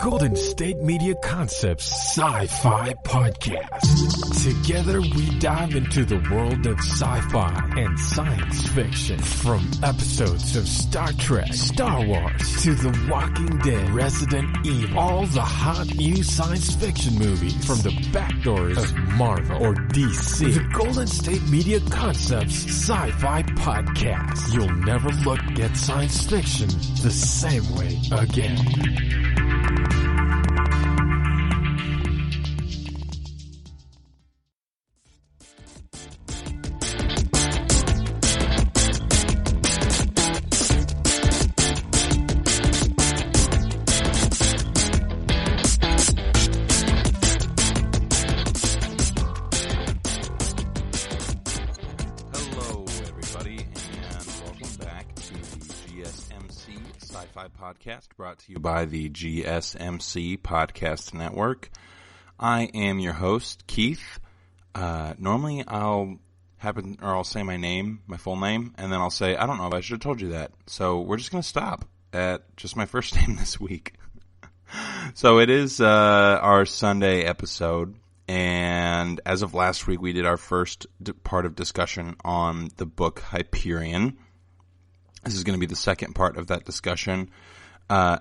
Golden State Media Concepts Sci-Fi Podcast. Together we dive into the world of sci-fi and science fiction. From episodes of Star Trek, Star Wars, to The Walking Dead, Resident Evil, all the hot new science fiction movies from the back doors of Marvel or DC. The Golden State Media Concepts Sci-Fi Podcast. You'll never look at science fiction the same way again. Podcast brought to you by the GSMC Podcast Network. I am your host, Keith. Normally I'll say my name, my full name, and then I'll say, I don't know if I should have told you that. So we're just going to stop at just my first name this week. So it is our Sunday episode, and as of last week, we did our first part of discussion on the book Hyperion. This is going to be the second part of that discussion.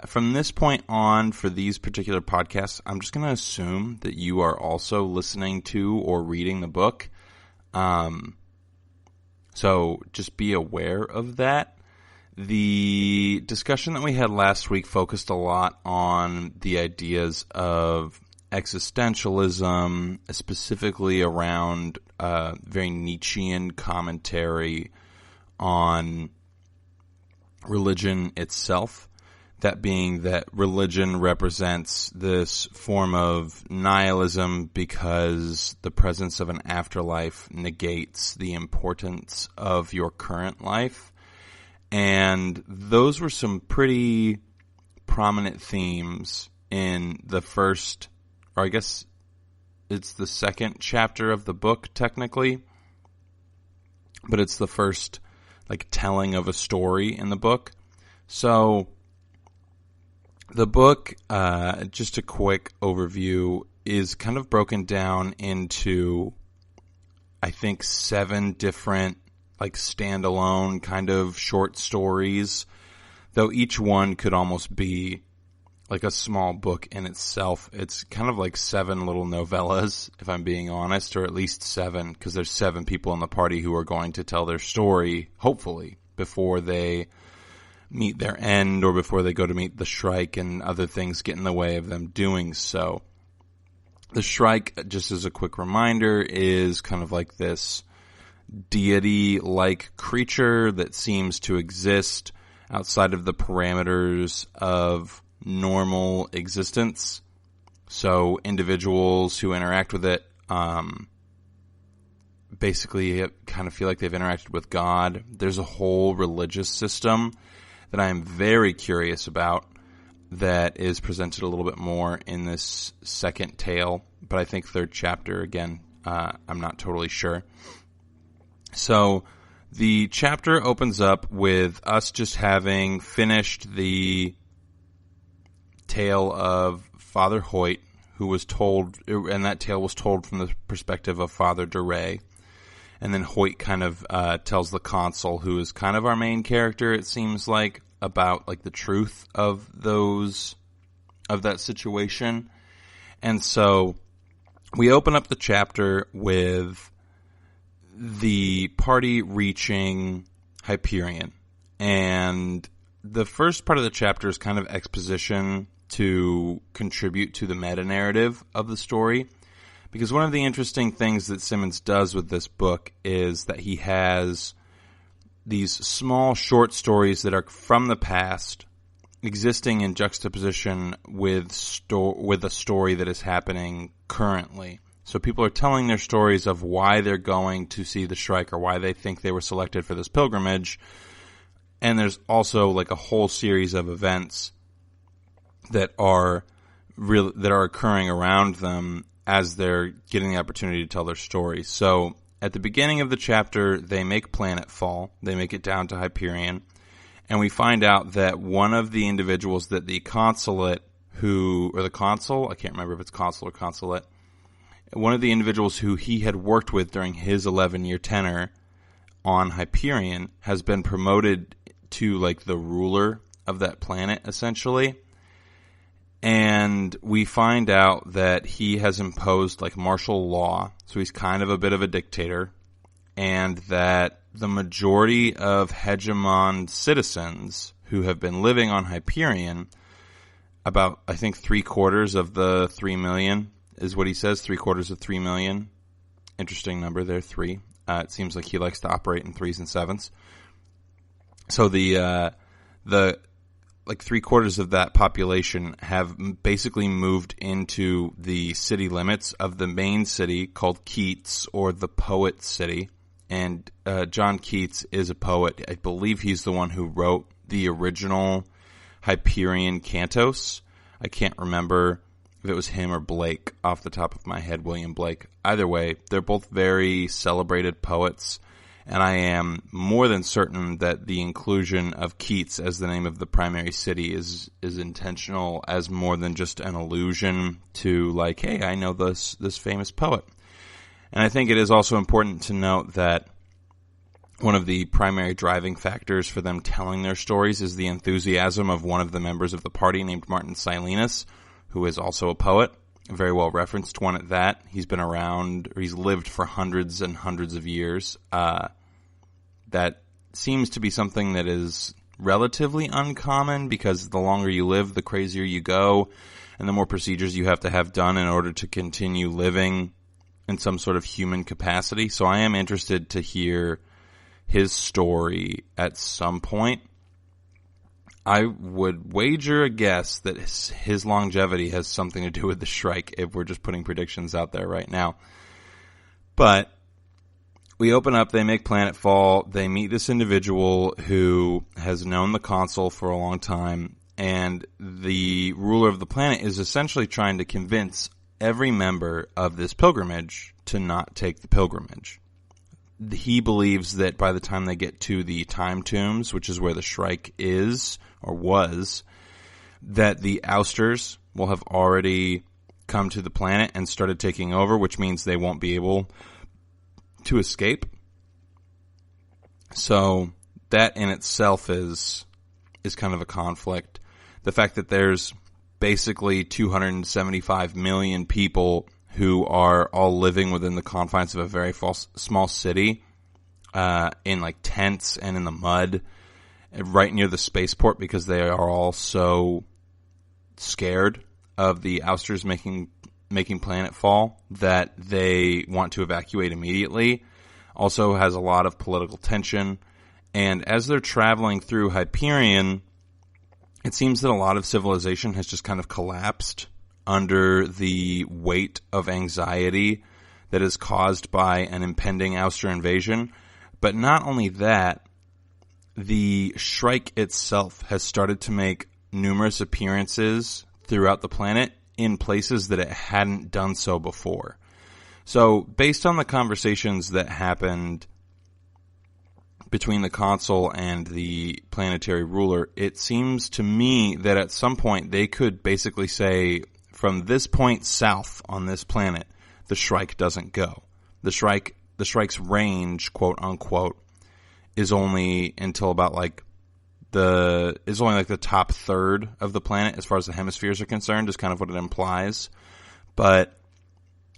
From this point on, for these particular podcasts, I'm just going to assume that you are also listening to or reading the book. So just be aware of that. The discussion that we had last week focused a lot on the ideas of existentialism, specifically around very Nietzschean commentary on religion itself, that being that religion represents this form of nihilism because the presence of an afterlife negates the importance of your current life. And those were some pretty prominent themes in the first, or I guess it's the second chapter of the book technically, but it's the first telling of a story in the book. So the book, just a quick overview, is kind of broken down into, I think, 7 different standalone kind of short stories, though each one could almost be like a small book in itself. It's kind of like 7 little novellas, if I'm being honest, or at least 7, because there's 7 people in the party who are going to tell their story, hopefully, before they meet their end or before they go to meet the Shrike and other things get in the way of them doing so. The Shrike, just as a quick reminder, is kind of like this deity-like creature that seems to exist outside of the parameters of normal existence. So individuals who interact with it basically kind of feel like they've interacted with God. There's a whole religious system that I am very curious about that is presented a little bit more in this second tale, but I think third chapter, again, I'm not totally sure. So the chapter opens up with us just having finished the tale of Father Hoyt, who was told, and that tale was told from the perspective of Father DeRay. And then Hoyt kind of tells the consul, who is kind of our main character, it seems like, about the truth of that situation. And so we open up the chapter with the party reaching Hyperion. And the first part of the chapter is kind of exposition to contribute to the meta-narrative of the story. Because one of the interesting things that Simmons does with this book is that he has these small short stories that are from the past existing in juxtaposition with a story that is happening currently. So people are telling their stories of why they're going to see the Shrike or why they think they were selected for this pilgrimage. And there's also a whole series of events that are occurring around them as they're getting the opportunity to tell their story. So at the beginning of the chapter, they make planetfall. They make it down to Hyperion. And we find out that one of the individuals that the consulate or the consul, I can't remember if it's consul or consulate, one of the individuals who he had worked with during his 11-year tenure on Hyperion has been promoted to like the ruler of that planet, essentially. And we find out that he has imposed like martial law, so he's kind of a bit of a dictator, and that the majority of hegemon citizens who have been living on Hyperion, about, I think, 3/4 of the 3 million is what he says, 3/4 of 3 million. Interesting number there, 3. It seems like he likes to operate in 3s and 7s. So the like 3/4 of that population have basically moved into the city limits of the main city called Keats, or the Poet City. And John Keats is a poet. I believe he's the one who wrote the original Hyperion cantos. I can't remember if it was him or Blake off the top of my head, William Blake. Either way, they're both very celebrated poets, and I am more than certain that the inclusion of Keats as the name of the primary city is intentional, as more than just an allusion to like, hey, I know this famous poet. And I think it is also important to note that one of the primary driving factors for them telling their stories is the enthusiasm of one of the members of the party named Martin Silenus, who is also a poet, a very well referenced one at that. He's been around, or he's lived for hundreds and hundreds of years. That seems to be something that is relatively uncommon, because the longer you live, the crazier you go, and the more procedures you have to have done in order to continue living in some sort of human capacity. So I am interested to hear his story at some point. I would wager a guess that his longevity has something to do with the Shrike, if we're just putting predictions out there right now. But we open up, they make planetfall, they meet this individual who has known the consul for a long time, and the ruler of the planet is essentially trying to convince every member of this pilgrimage to not take the pilgrimage. He believes that by the time they get to the time tombs, which is where the Shrike is, or was, that the ousters will have already come to the planet and started taking over, which means they won't be able to escape. So that in itself is kind of a conflict. The fact that there's basically 275 million people who are all living within the confines of a very small city, in like tents and in the mud, right near the spaceport, because they are all so scared of the ousters making planetfall that they want to evacuate immediately. Also has a lot of political tension. And as they're traveling through Hyperion, it seems that a lot of civilization has just kind of collapsed under the weight of anxiety that is caused by an impending ouster invasion. But not only that, the Shrike itself has started to make numerous appearances throughout the planet in places that it hadn't done so before. So based on the conversations that happened between the consul and the planetary ruler, it seems to me that at some point they could basically say, from this point south on this planet, the Shrike doesn't go. The Shrike's range, quote unquote, is only until about the top third of the planet as far as the hemispheres are concerned, is kind of what it implies. And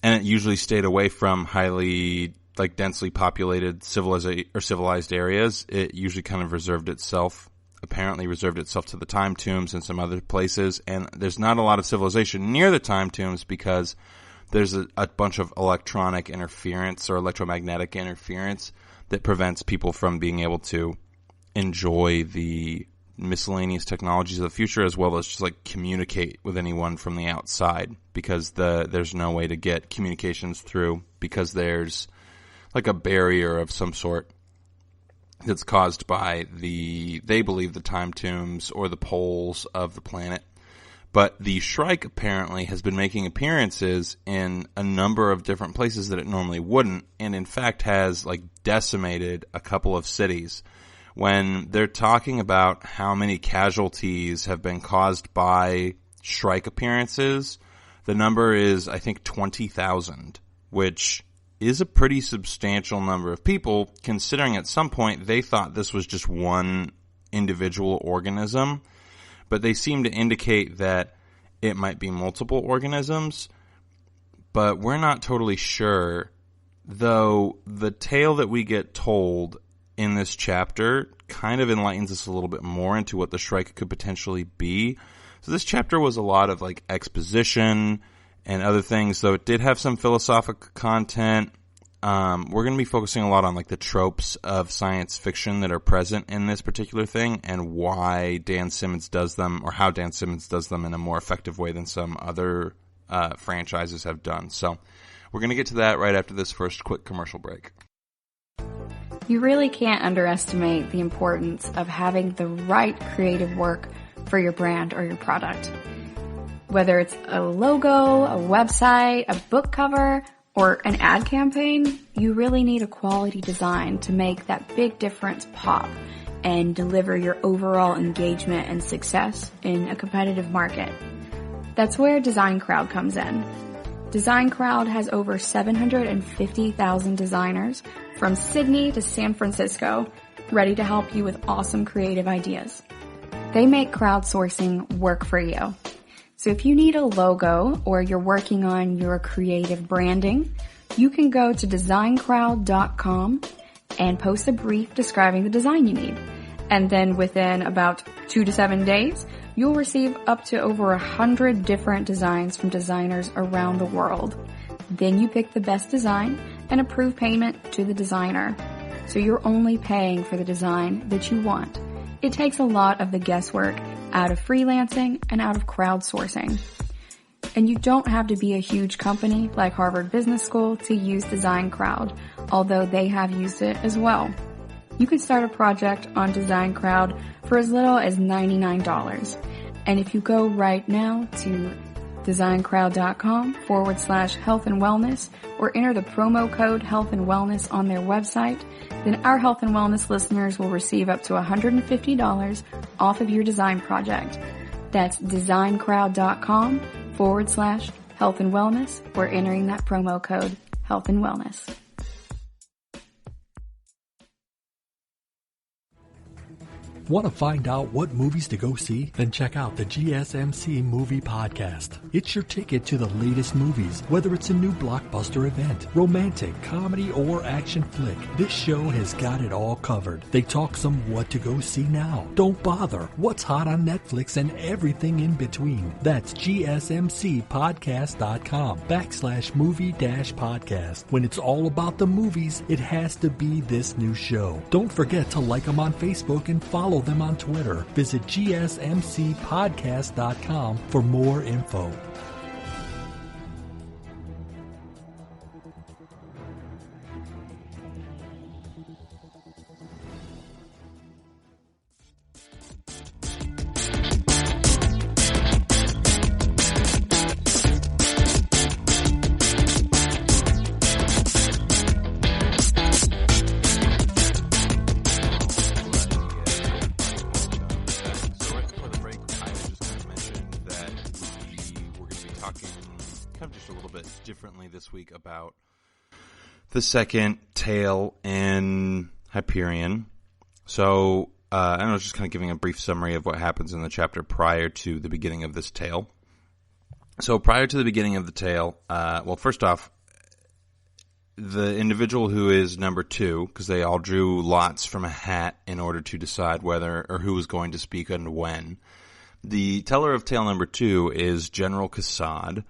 it usually stayed away from highly densely populated civilized areas. It usually kind of apparently reserved itself to the time tombs and some other places. And there's not a lot of civilization near the time tombs because there's a bunch of electronic interference or electromagnetic interference that prevents people from being able to enjoy the miscellaneous technologies of the future, as well as just communicate with anyone from the outside, because there's no way to get communications through, because there's a barrier of some sort that's caused by they believe the time tombs or the poles of the planet. But the Shrike apparently has been making appearances in a number of different places that it normally wouldn't, and in fact has decimated a couple of cities. When they're talking about how many casualties have been caused by Shrike appearances. The number is, I think, 20,000, which is a pretty substantial number of people, considering at some point they thought this was just one individual organism, but they seem to indicate that it might be multiple organisms, but we're not totally sure, though the tale that we get told in this chapter kind of enlightens us a little bit more into what the Shrike could potentially be. So this chapter was a lot of like exposition and other things, though it did have some philosophical content. We're going to be focusing a lot on like the tropes of science fiction that are present in this particular thing and why Dan Simmons does them, or how Dan Simmons does them in a more effective way than some other franchises have done. So we're going to get to that right after this first quick commercial break. You really can't underestimate the importance of having the right creative work for your brand or your product. Whether it's a logo, a website, a book cover, or an ad campaign, you really need a quality design to make that big difference pop and deliver your overall engagement and success in a competitive market. That's where Design Crowd comes in. Design Crowd has over 750,000 designers from Sydney to San Francisco ready to help you with awesome creative ideas. They make crowdsourcing work for you. So if you need a logo or you're working on your creative branding, you can go to designcrowd.com and post a brief describing the design you need. And then within about 2 to 7 days, you'll receive up to over 100 different designs from designers around the world. Then you pick the best design and approve payment to the designer. So you're only paying for the design that you want. It takes a lot of the guesswork out of freelancing and out of crowdsourcing. And you don't have to be a huge company like Harvard Business School to use Design Crowd, although they have used it as well. You can start a project on Design Crowd for as little as $99. And if you go right now to designcrowd.com/health and wellness or enter the promo code health and wellness on their website, then our health and wellness listeners will receive up to $150 off of your design project. That's designcrowd.com/health and wellness or entering that promo code health and wellness. Want to find out what movies to go see? Then check out the GSMC Movie Podcast. It's your ticket to the latest movies, whether it's a new blockbuster event, romantic, comedy, or action flick. This show has got it all covered. They talk some what to go see now, don't bother, what's hot on Netflix, and everything in between. That's gsmcpodcast.com/movie-podcast. When it's all about the movies, it has to be this new show. Don't forget to like them on Facebook and follow them on Twitter. Visit gsmcpodcast.com for more info. This week about the second tale in Hyperion. So I was just kind of giving a brief summary of what happens in the chapter prior to the beginning of this tale. So prior to the beginning of the tale, well, first off, the individual who is number 2, because they all drew lots from a hat in order to decide whether or who was going to speak and when. The teller of tale number 2 is General Cassad.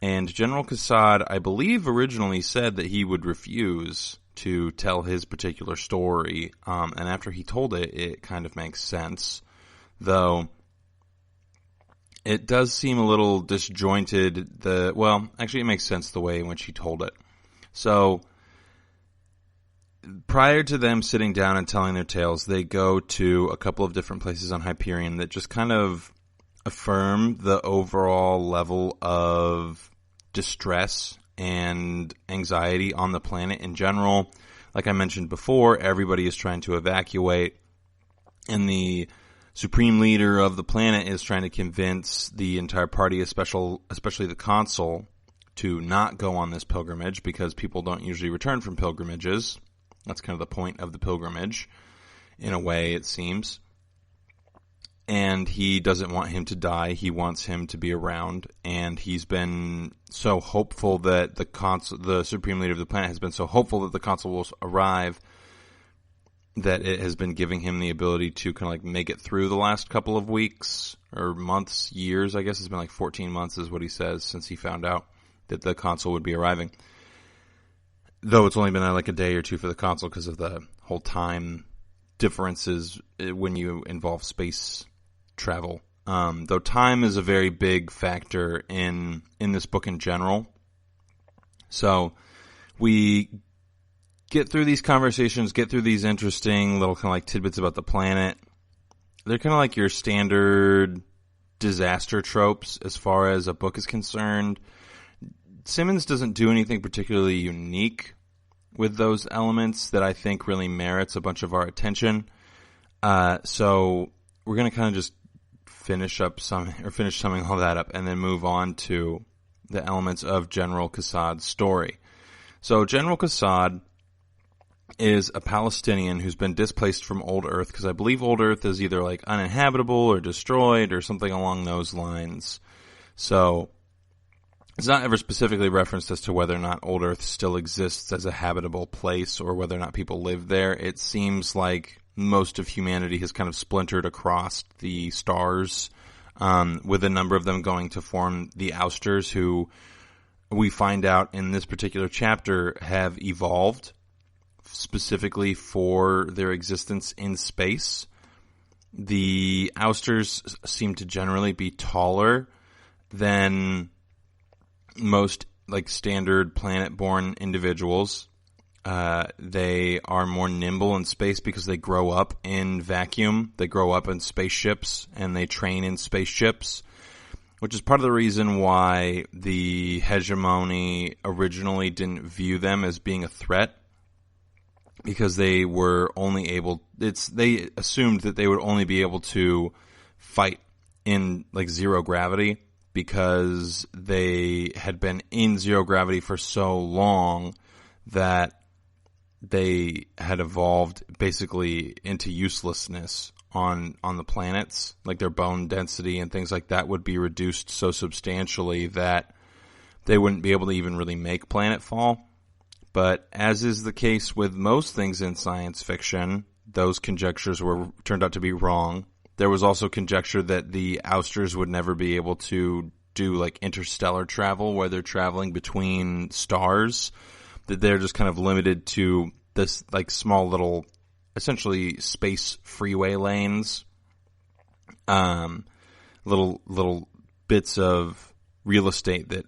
And General Cassad, I believe, originally said that he would refuse to tell his particular story. And after he told it, it kind of makes sense. Though, it does seem a little disjointed. Well, actually, it makes sense the way in which he told it. So, prior to them sitting down and telling their tales, they go to a couple of different places on Hyperion that just kind of affirm the overall level of distress and anxiety on the planet in general. Like I mentioned before, everybody is trying to evacuate, and the supreme leader of the planet is trying to convince the entire party, especially the consul, to not go on this pilgrimage because people don't usually return from pilgrimages. That's kind of the point of the pilgrimage, in a way, it seems. And he doesn't want him to die. He wants him to be around. And he's been so hopeful that the supreme leader of the planet has been so hopeful that the consul will arrive that it has been giving him the ability to kind of like make it through the last couple of weeks or months, years. I guess it's been like 14 months is what he says since he found out that the consul would be arriving. Though it's only been like a day or two for the consul because of the whole time differences when you involve space travel. Though time is a very big factor in this book in general. So we get through these conversations, get through these interesting little kind of like tidbits about the planet. They're kind of like your standard disaster tropes as far as a book is concerned. Simmons doesn't do anything particularly unique with those elements that I think really merits a bunch of our attention. So we're going to kind of just finish summing all that up and then move on to the elements of General Qassad's story. So General Qassad is a Palestinian who's been displaced from Old Earth because I believe Old Earth is either like uninhabitable or destroyed or something along those lines. So it's not ever specifically referenced as to whether or not Old Earth still exists as a habitable place or whether or not people live there. It seems like most of humanity has kind of splintered across the stars, with a number of them going to form the Ousters, who we find out in this particular chapter have evolved specifically for their existence in space. The Ousters seem to generally be taller than most like standard planet-born individuals. They are more nimble in space because they grow up in vacuum. They grow up in spaceships and they train in spaceships, which is part of the reason why the hegemony originally didn't view them as being a threat, because they were only able, they assumed that they would only be able to fight in like zero gravity because they had been in zero gravity for so long that they had evolved basically into uselessness on the planets. Like their bone density and things like that would be reduced so substantially that they wouldn't be able to even really make planetfall. But as is the case with most things in science fiction, those conjectures turned out to be wrong. There was also conjecture that the Ousters would never be able to do like interstellar travel where they're traveling between stars, that they're just kind of limited to this like small little, essentially space freeway lanes, little bits of real estate that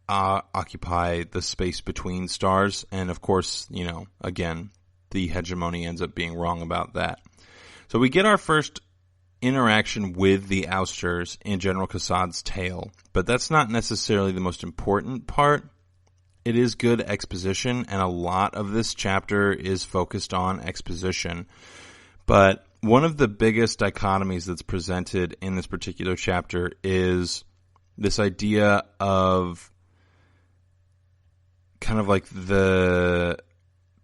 occupy the space between stars. And of course, you know, again, the hegemony ends up being wrong about that. So we get our first interaction with the Ousters in General Qassad's tale, but that's not necessarily the most important part. It is good exposition, and a lot of this chapter is focused on exposition. But one of the biggest dichotomies that's presented in this particular chapter is this idea of kind of like the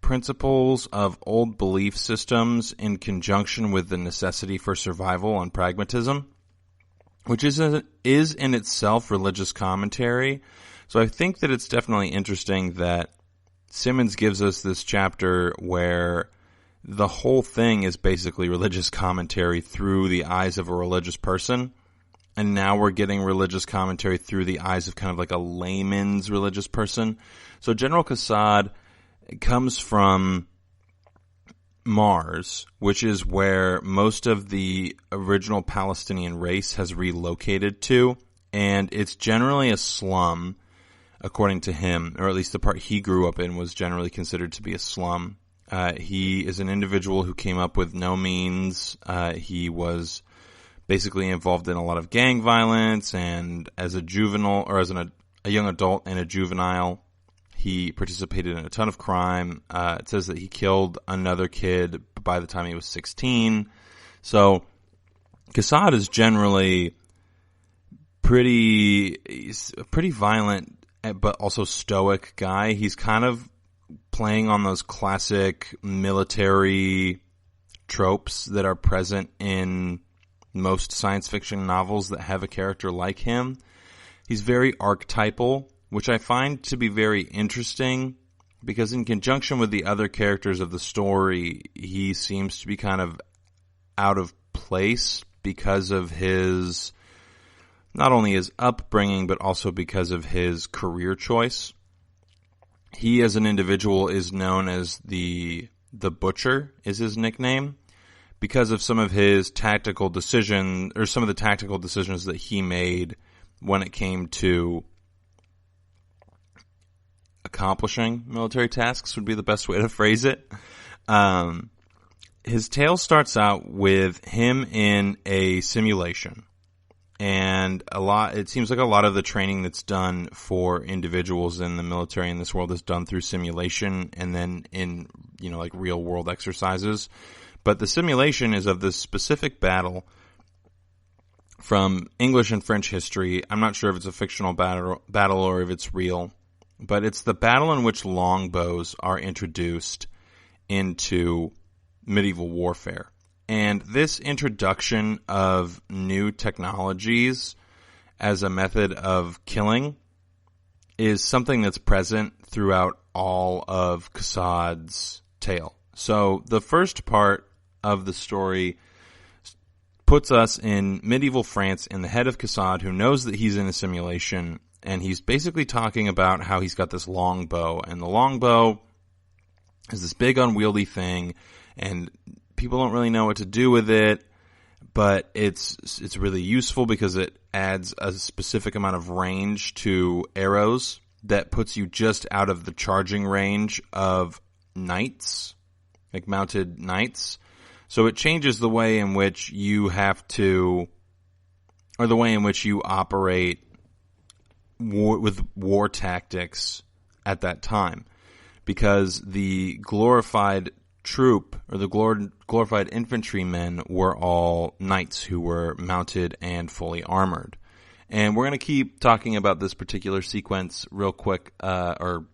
principles of old belief systems in conjunction with the necessity for survival and pragmatism, which is in itself religious commentary. So I think that it's definitely interesting that Simmons gives us this chapter where the whole thing is basically religious commentary through the eyes of a religious person. And now we're getting religious commentary through the eyes of kind of like a layman's religious person. So General Qassad comes from Mars, which is where most of the original Palestinian race has relocated to. And it's generally a slum, according to him, or at least the part he grew up in was generally considered to be a slum. He is an individual who came up with no means. He was basically involved in a lot of gang violence, and as a juvenile, or as a young adult and a juvenile, he participated in a ton of crime. It says that he killed another kid by the time he was 16. So Kassad is generally he's a pretty violent but also stoic guy. He's kind of playing on those classic military tropes that are present in most science fiction novels that have a character like him. He's very archetypal, which I find to be very interesting because in conjunction with the other characters of the story, he seems to be kind of out of place because of his, not only his upbringing, but also because of his career choice. He as an individual is known as the Butcher is his nickname because of some of his tactical decisions, or some of the tactical decisions that he made when it came to accomplishing military tasks would be the best way to phrase it. His tale starts out with him in a simulation. And it seems like a lot of the training that's done for individuals in the military in this world is done through simulation and then in, like real world exercises. But the simulation is of this specific battle from English and French history. I'm not sure if it's a fictional battle or if it's real, but it's the battle in which longbows are introduced into medieval warfare. And this introduction of new technologies as a method of killing is something that's present throughout all of Kassad's tale. So the first part of the story puts us in medieval France in the head of Kassad, who knows that he's in a simulation, and he's basically talking about how he's got this longbow, and the longbow is this big unwieldy thing, and people don't really know what to do with it, but it's really useful because it adds a specific amount of range to arrows that puts you just out of the charging range of knights, like mounted knights. So it changes the way in which you have to, or the way in which you operate with war tactics at that time, because the glorified troop, or the glorified infantrymen, were all knights who were mounted and fully armored. And we're going to keep talking about this particular sequence real quick, or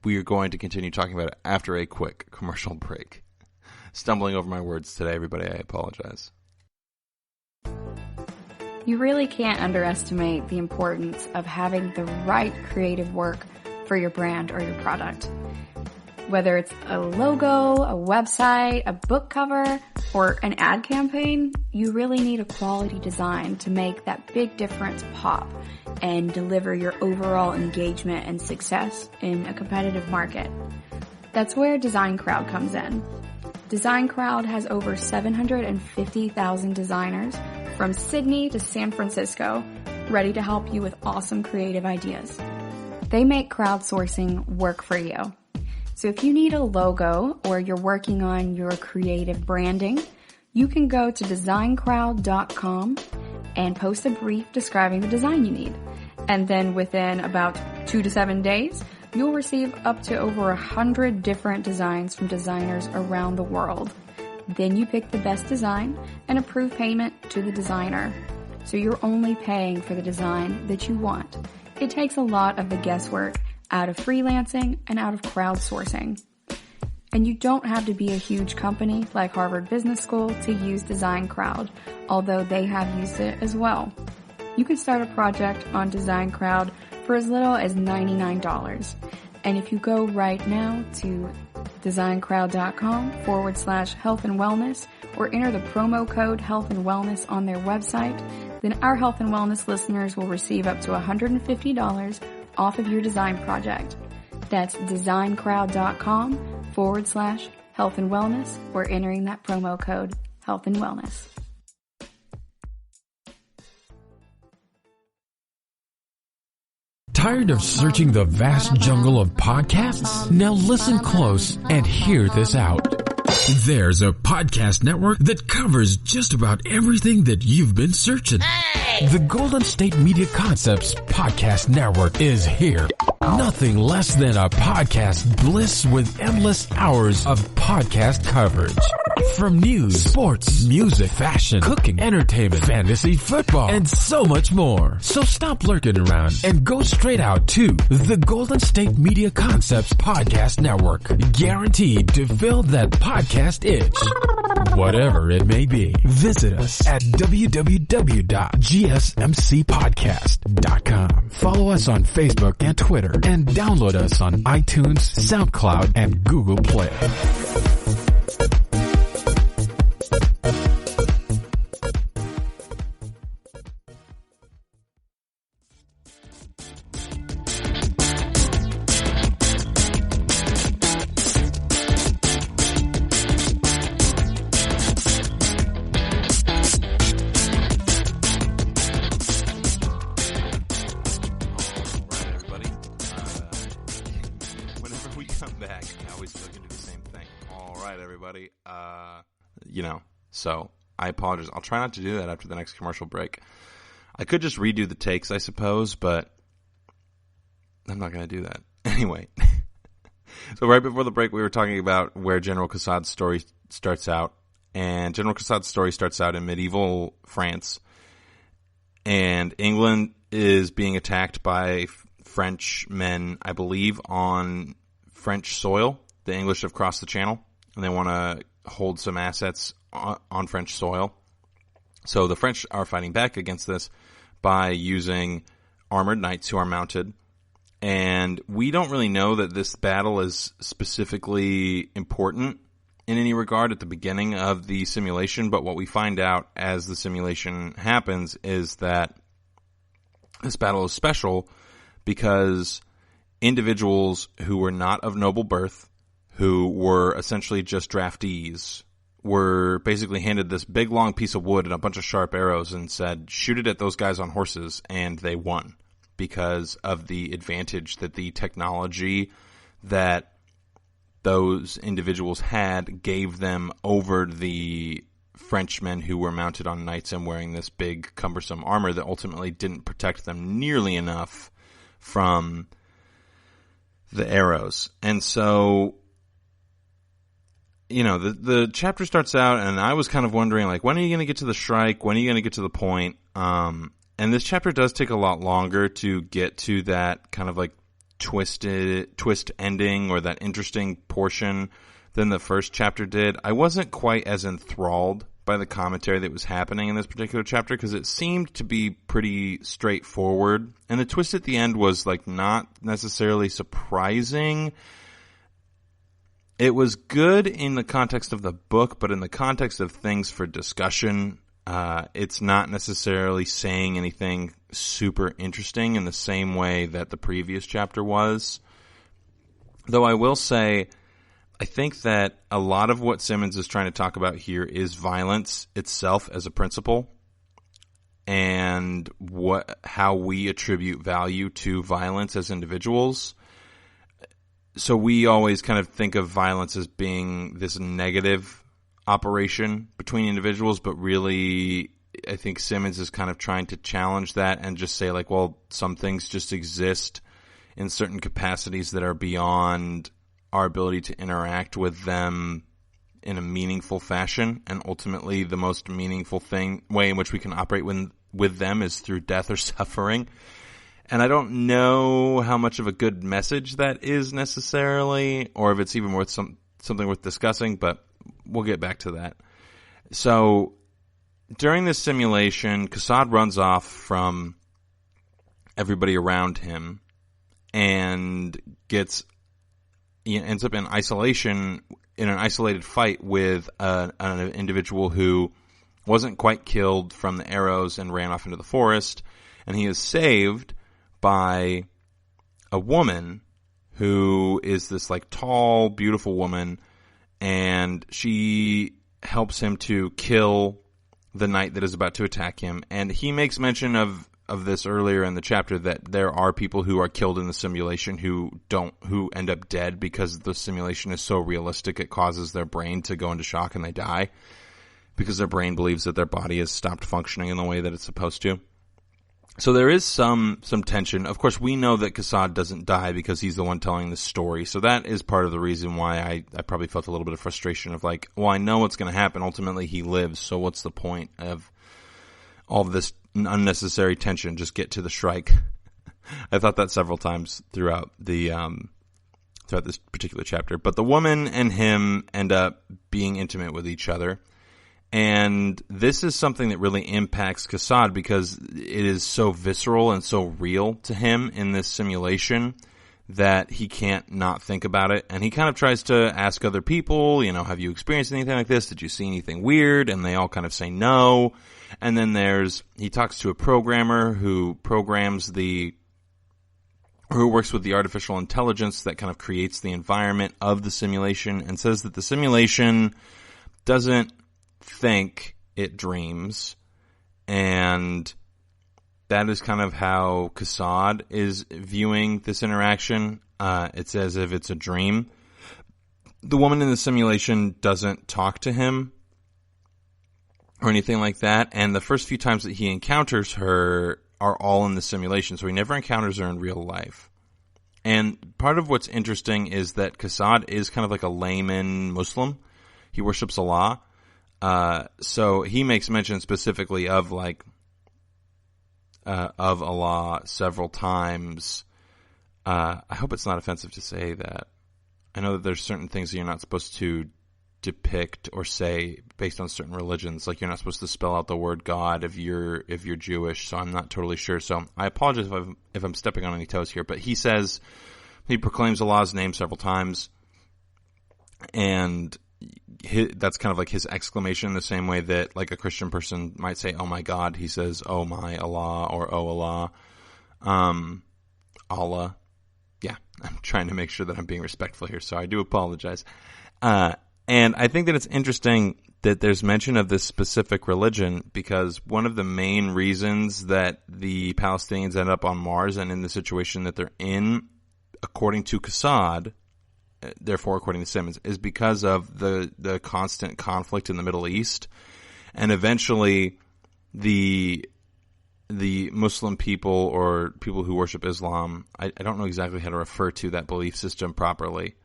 we are going to continue talking about it after a quick commercial break. Stumbling over my words today, everybody, I apologize. You really can't underestimate the importance of having the right creative work for your brand or your product. Whether it's a logo, a website, a book cover, or an ad campaign, you really need a quality design to make that big difference pop and deliver your overall engagement and success in a competitive market. That's where Design Crowd comes in. Design Crowd has over 750,000 designers from Sydney to San Francisco ready to help you with awesome creative ideas. They make crowdsourcing work for you. So if you need a logo or you're working on your creative branding, you can go to designcrowd.com and post a brief describing the design you need. And then within about 2 to 7 days, you'll receive up to over 100 different designs from designers around the world. Then you pick the best design and approve payment to the designer. So you're only paying for the design that you want. It takes a lot of the guesswork out of freelancing and out of crowdsourcing. And you don't have to be a huge company like Harvard Business School to use Design Crowd, although they have used it as well. You can start a project on Design Crowd for as little as $99. And if you go right now to designcrowd.com/health and wellness or enter the promo code health and wellness on their website, then our health and wellness listeners will receive up to $150 off of your design project. That's designcrowd.com/health and wellness or entering that promo code health and wellness. Tired of searching the vast jungle of podcasts? Now listen close and hear this out. There's a podcast network that covers just about everything that you've been searching. Hey! The Golden State Media Concepts Podcast Network is here. Nothing less than a podcast bliss with endless hours of podcast coverage. From news, sports, music, fashion, cooking, entertainment, fantasy, football, and so much more. So stop lurking around and go straight out to the Golden State Media Concepts Podcast Network. Guaranteed to fill that podcast itch. Whatever it may be. Visit us at www.gsmcpodcast.com. Follow us on Facebook and Twitter, and download us on iTunes, SoundCloud, and Google Play. So I apologize. I'll try not to do that after the next commercial break. I could just redo the takes, I suppose, but I'm not going to do that. Anyway, so right before the break, we were talking about where General Cassade's story starts out. And General Cassade's story starts out in medieval France. And England is being attacked by French men, I believe, on French soil. The English have crossed the channel, and they want to hold some assets on French soil. So the French are fighting back against this by using armored knights who are mounted. And we don't really know that this battle is specifically important in any regard at the beginning of the simulation, but what we find out as the simulation happens is that this battle is special because individuals who were not of noble birth, who were essentially just draftees, were basically handed this big long piece of wood and a bunch of sharp arrows and said, shoot it at those guys on horses, and they won because of the advantage that the technology that those individuals had gave them over the Frenchmen who were mounted on knights and wearing this big cumbersome armor that ultimately didn't protect them nearly enough from the arrows. And so, you know, the chapter starts out, and I was kind of wondering, like, when are you going to get to the strike? When are you going to get to the point? And this chapter does take a lot longer to get to that kind of like twist ending or that interesting portion than the first chapter did. I wasn't quite as enthralled by the commentary that was happening in this particular chapter because it seemed to be pretty straightforward. And the twist at the end was like not necessarily surprising. It was good in the context of the book, but in the context of things for discussion, it's not necessarily saying anything super interesting in the same way that the previous chapter was. Though I will say, I think that a lot of what Simmons is trying to talk about here is violence itself as a principle and how we attribute value to violence as individuals. So we always kind of think of violence as being this negative operation between individuals, but really I think Simmons is kind of trying to challenge that and just say like, well, some things just exist in certain capacities that are beyond our ability to interact with them in a meaningful fashion. And ultimately the most meaningful way in which we can operate with them is through death or suffering. And I don't know how much of a good message that is necessarily, or if it's even worth something worth discussing, but we'll get back to that. So during this simulation, Cassade runs off from everybody around him and ends up in isolation, in an isolated fight with an individual who wasn't quite killed from the arrows and ran off into the forest. And he is saved by a woman who is this like tall, beautiful woman, and she helps him to kill the knight that is about to attack him. And he makes mention of this earlier in the chapter that there are people who are killed in the simulation who end up dead because the simulation is so realistic it causes their brain to go into shock and they die because their brain believes that their body has stopped functioning in the way that it's supposed to. So there is some tension. Of course, we know that Kassad doesn't die because he's the one telling the story. So that is part of the reason why I probably felt a little bit of frustration of like, well, I know what's going to happen. Ultimately, he lives. So what's the point of all of this unnecessary tension? Just get to the Shrike. I thought that several times throughout throughout this particular chapter. But the woman and him end up being intimate with each other. And this is something that really impacts Kassad because it is so visceral and so real to him in this simulation that he can't not think about it. And he kind of tries to ask other people, have you experienced anything like this? Did you see anything weird? And they all kind of say no. And then he talks to a programmer who who works with the artificial intelligence that kind of creates the environment of the simulation and says that the simulation doesn't think, it dreams. And that is kind of how Kassad is viewing this interaction. It's as if it's a dream. The woman in the simulation doesn't talk to him or anything like that. And the first few times that he encounters her are all in the simulation. So he never encounters her in real life. And part of what's interesting is that Kassad is kind of like a layman Muslim. He worships Allah. So he makes mention specifically of Allah several times. I hope it's not offensive to say that. I know that there's certain things that you're not supposed to depict or say based on certain religions. Like you're not supposed to spell out the word God if you're Jewish. So I'm not totally sure. So I apologize if I'm stepping on any toes here. But he proclaims Allah's name several times, and that's kind of like his exclamation in the same way that like a Christian person might say, oh my God, he says, oh my Allah, or oh Allah. Allah. Yeah, I'm trying to make sure that I'm being respectful here, so I do apologize. And I think that it's interesting that there's mention of this specific religion because one of the main reasons that the Palestinians end up on Mars and in the situation that they're in, according to Kassad, therefore according to Simmons, is because of the constant conflict in the Middle East. And eventually the Muslim people or people who worship Islam, I don't know exactly how to refer to that belief system properly.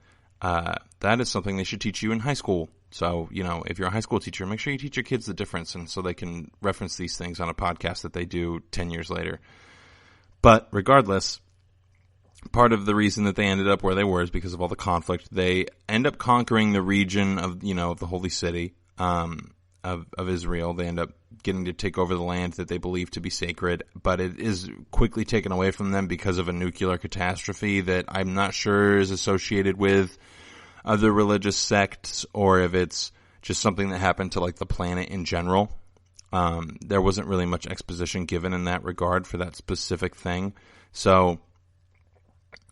That is something they should teach you in high school. So, if you're a high school teacher, make sure you teach your kids the difference and so they can reference these things on a podcast that they do 10 years later. But regardless, part of the reason that they ended up where they were is because of all the conflict. They end up conquering the region of, of the holy city, of Israel. They end up getting to take over the land that they believe to be sacred, but it is quickly taken away from them because of a nuclear catastrophe that I'm not sure is associated with other religious sects or if it's just something that happened to like the planet in general. There wasn't really much exposition given in that regard for that specific thing. So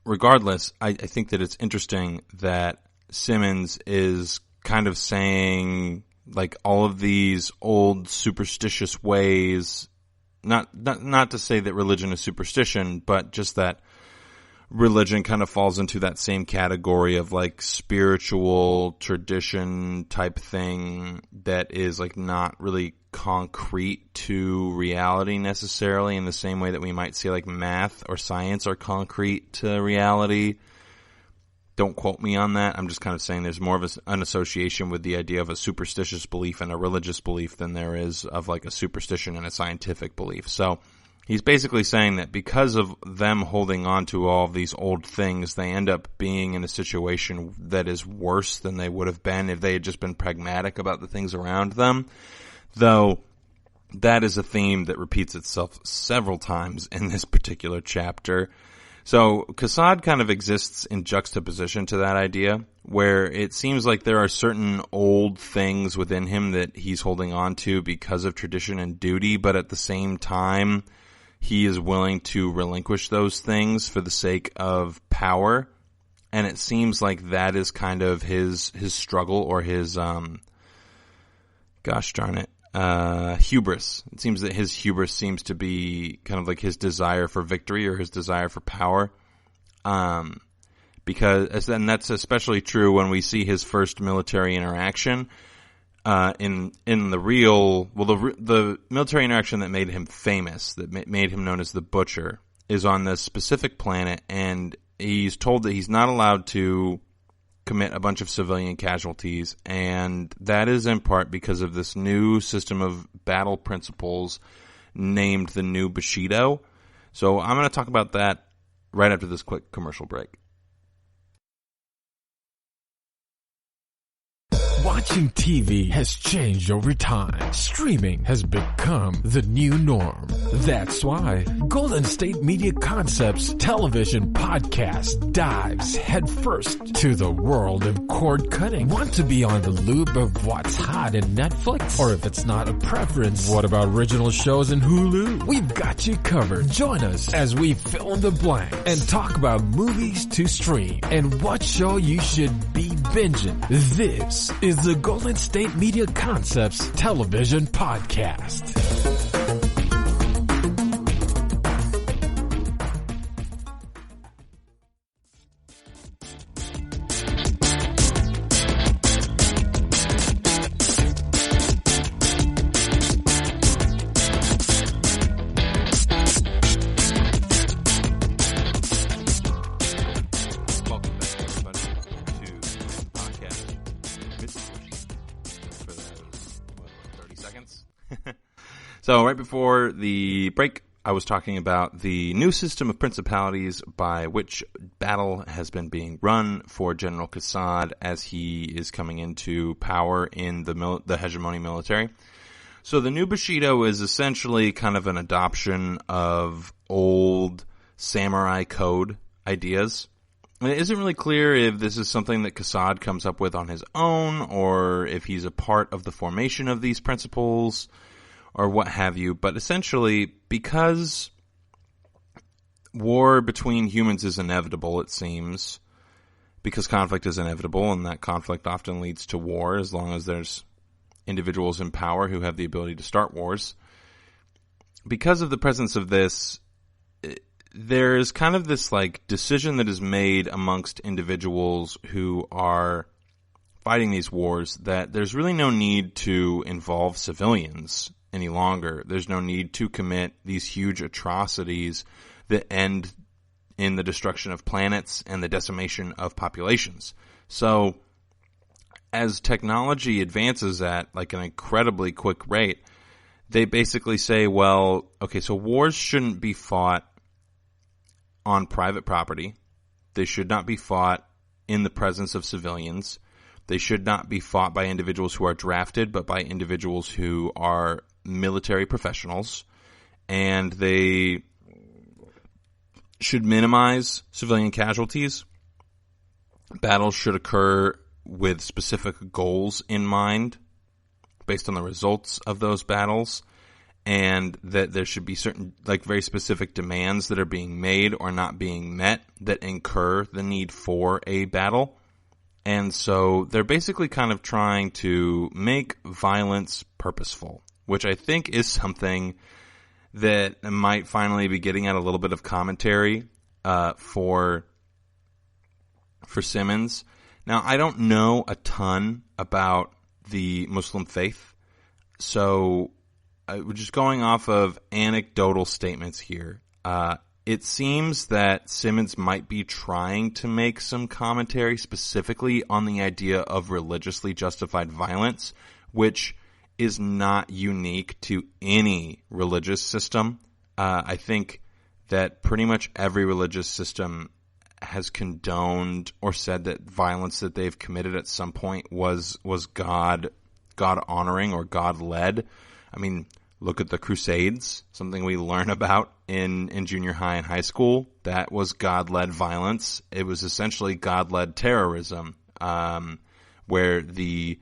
regardless, I think that it's interesting that Simmons is kind of saying like all of these old superstitious ways, not to say that religion is superstition, but just that religion kind of falls into that same category of like spiritual tradition type thing that is like not really concrete to reality necessarily in the same way that we might say like math or science are concrete to reality. Don't quote me on that. I'm just kind of saying there's more of an association with the idea of a superstitious belief and a religious belief than there is of like a superstition and a scientific belief. So he's basically saying that because of them holding on to all of these old things, they end up being in a situation that is worse than they would have been if they had just been pragmatic about the things around them. Though that is a theme that repeats itself several times in this particular chapter. So Kassad kind of exists in juxtaposition to that idea, where it seems like there are certain old things within him that he's holding on to because of tradition and duty, but at the same time, he is willing to relinquish those things for the sake of power. And it seems like that is kind of his struggle or his, gosh darn it, hubris. It seems that his hubris seems to be kind of like his desire for victory or his desire for power. Because, and that's especially true when we see his first military interaction. in the real, well, the military interaction that made him famous, that made him known as the Butcher, is on this specific planet, and he's told that he's not allowed to commit a bunch of civilian casualties, and that is in part because of this new system of battle principles named the New Bushido. So I'm going to talk about that right after this quick commercial break. Watching TV has changed over time. Streaming has become the new norm. That's why Golden State Media Concepts television podcast dives headfirst to the world of cord cutting. Want to be on the loop of what's hot in Netflix? Or if it's not a preference, what about original shows in Hulu? We've got you covered. Join us as we fill in the blank and talk about movies to stream and what show you should be binging. This is the Golden State Media Concepts television podcast. So right before the break, I was talking about the new system of principalities by which battle has been being run for General Qassad as he is coming into power in the hegemony military. So the new Bushido is essentially kind of an adoption of old samurai code ideas. And it isn't really clear if this is something that Qassad comes up with on his own or if he's a part of the formation of these principles or what have you, but essentially, because war between humans is inevitable, it seems, because conflict is inevitable, and that conflict often leads to war as long as there's individuals in power who have the ability to start wars. Because of the presence of this, there's kind of this like decision that is made amongst individuals who are fighting these wars that there's really no need to involve civilians any longer. There's no need to commit these huge atrocities that end in the destruction of planets and the decimation of populations. So as technology advances at like an incredibly quick rate, they basically say, well, okay, so wars shouldn't be fought on private property. They should not be fought in the presence of civilians. They should not be fought by individuals who are drafted, but by individuals who are military professionals, and they should minimize civilian casualties. Battles should occur with specific goals in mind based on the results of those battles, and that there should be certain, like, very specific demands that are being made or not being met that incur the need for a battle. And so they're basically kind of trying to make violence purposeful, which I think is something that might finally be getting at a little bit of commentary for Simmons. Now, I don't know a ton about the Muslim faith, so we're just going off of anecdotal statements here. It seems that Simmons might be trying to make some commentary specifically on the idea of religiously justified violence, which is not unique to any religious system. I think that pretty much every religious system has condoned or said that violence that they've committed at some point was God honoring or God led. I mean, look at the Crusades, something we learn about in junior high and high school. That was God-led violence. It was essentially God-led terrorism, where the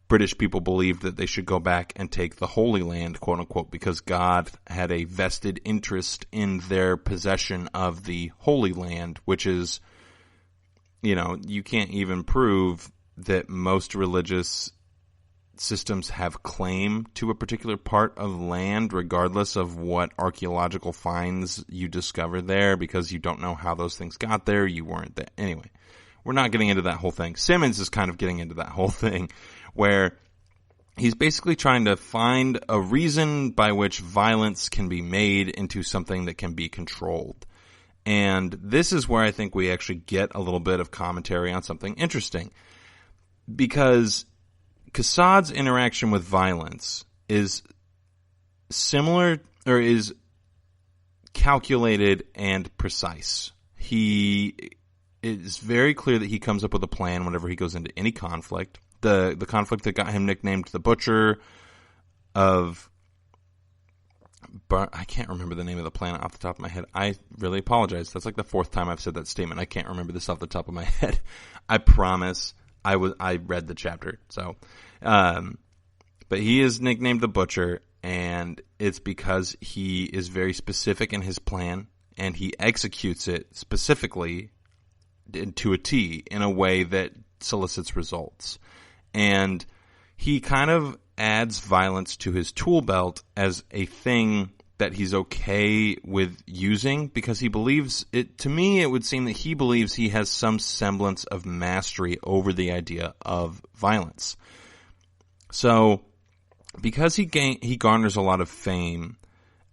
British people believed that they should go back and take the Holy Land, quote unquote, because God had a vested interest in their possession of the Holy Land, which is, you know, you can't even prove that most religious systems have claim to a particular part of land, regardless of what archaeological finds you discover there, because you don't know how those things got there. You weren't there. Anyway, we're not getting into that whole thing. Simmons is kind of getting into that whole thing where he's basically trying to find a reason by which violence can be made into something that can be controlled. And this is where I think we actually get a little bit of commentary on something interesting. Because Kassad's interaction with violence is similar, or is calculated and precise. He is very clear that he comes up with a plan whenever he goes into any conflict. The conflict that got him nicknamed the Butcher of... I can't remember the name of the planet off the top of my head. I really apologize. That's like the fourth time I've said that statement. I can't remember this off the top of my head. I promise. I read the chapter. So, but he is nicknamed the Butcher, and it's because he is very specific in his plan, and he executes it specifically to a T in a way that solicits results. And he kind of adds violence to his tool belt as a thing that he's okay with using, because he believes it. To me, it would seem that he believes he has some semblance of mastery over the idea of violence. So, because he garners a lot of fame,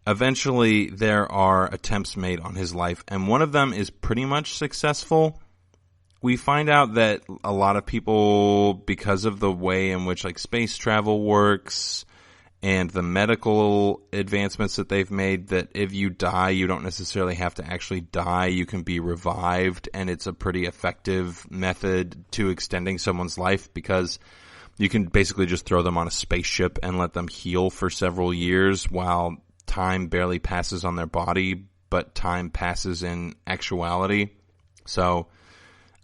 eventually there are attempts made on his life, and one of them is pretty much successful. We find out that a lot of people, because of the way in which like space travel works and the medical advancements that they've made, that if you die, you don't necessarily have to actually die. You can be revived, and it's a pretty effective method to extending someone's life, because you can basically just throw them on a spaceship and let them heal for several years while time barely passes on their body, but time passes in actuality. So,